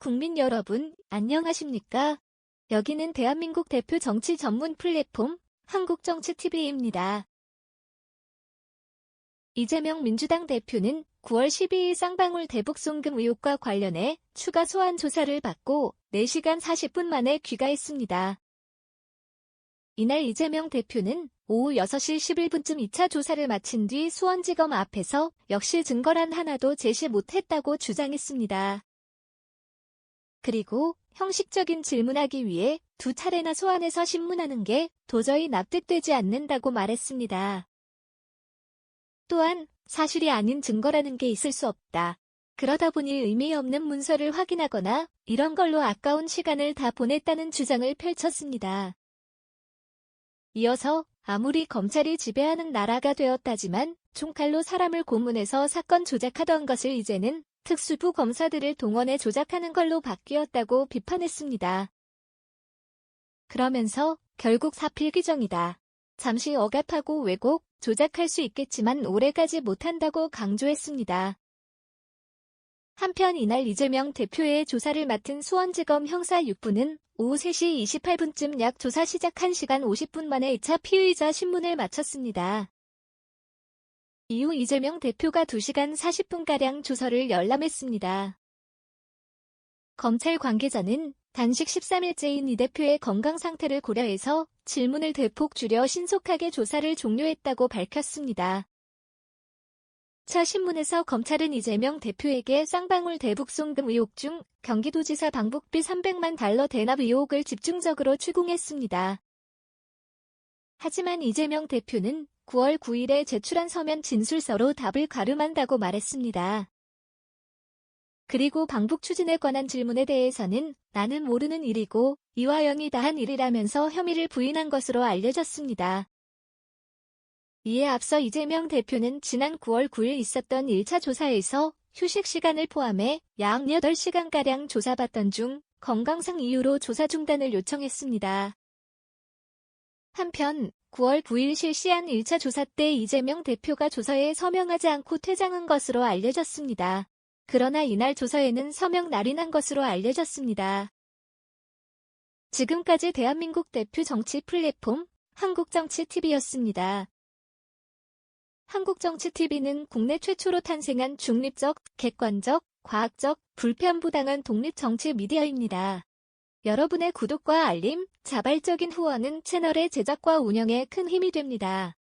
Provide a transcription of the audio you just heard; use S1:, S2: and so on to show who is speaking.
S1: 국민 여러분, 안녕하십니까? 여기는 대한민국 대표 정치 전문 플랫폼 한국정치TV입니다. 이재명 민주당 대표는 9월 12일 쌍방울 대북 송금 의혹과 관련해 추가 소환 조사를 받고 4시간 40분 만에 귀가했습니다. 이날 이재명 대표는 오후 6시 11분쯤 2차 조사를 마친 뒤 수원지검 앞에서 역시 증거란 하나도 제시 못했다고 주장했습니다. 그리고 형식적인 질문하기 위해 2차례나 소환해서 신문하는 게 도저히 납득되지 않는다고 말했습니다. 또한 사실이 아닌 증거라는 게 있을 수 없다. 그러다 보니 의미 없는 문서를 확인하거나 이런 걸로 아까운 시간을 다 보냈다는 주장을 펼쳤습니다. 이어서 아무리 검찰이 지배하는 나라가 되었다지만 총칼로 사람을 고문해서 사건 조작하던 것을 이제는 특수부 검사들을 동원해 조작하는 걸로 바뀌었다고 비판했습니다. 그러면서 결국 사필규정이다. 잠시 억압하고 왜곡, 조작할 수 있겠지만 오래가지 못한다고 강조했습니다. 한편 이날 이재명 대표의 조사를 맡은 수원지검 형사 6부는 오후 3시 28분쯤 약 조사 시작 1시간 50분 만에 2차 피의자 신문을 마쳤습니다. 이후 이재명 대표가 2시간 40분가량 조서를 열람했습니다. 검찰 관계자는 단식 13일째인 이 대표의 건강 상태를 고려해서 질문을 대폭 줄여 신속하게 조사를 종료했다고 밝혔습니다. 차 신문에서 검찰은 이재명 대표에게 쌍방울 대북 송금 의혹 중 경기도지사 방북비 300만 달러 대납 의혹을 집중적으로 추궁했습니다. 하지만 이재명 대표는 9월 9일에 제출한 서면 진술서로 답을 가름한다고 말했습니다. 그리고 방북 추진에 관한 질문에 대해서는 나는 모르는 일이고 이화영이 다 한 일이라면서 혐의를 부인한 것으로 알려졌습니다. 이에 앞서 이재명 대표는 지난 9월 9일 있었던 1차 조사에서 휴식 시간을 포함해 약 8시간가량 조사받던 중 건강상 이유로 조사 중단을 요청했습니다. 한편 9월 9일 실시한 1차 조사 때 이재명 대표가 조서에 서명하지 않고 퇴장한 것으로 알려졌습니다. 그러나 이날 조서에는 서명 날인한 것으로 알려졌습니다. 지금까지 대한민국 대표 정치 플랫폼 한국정치TV였습니다. 한국정치TV는 국내 최초로 탄생한 중립적, 객관적, 과학적, 불편부당한 독립 정치 미디어입니다. 여러분의 구독과 알림, 자발적인 후원은 채널의 제작과 운영에 큰 힘이 됩니다.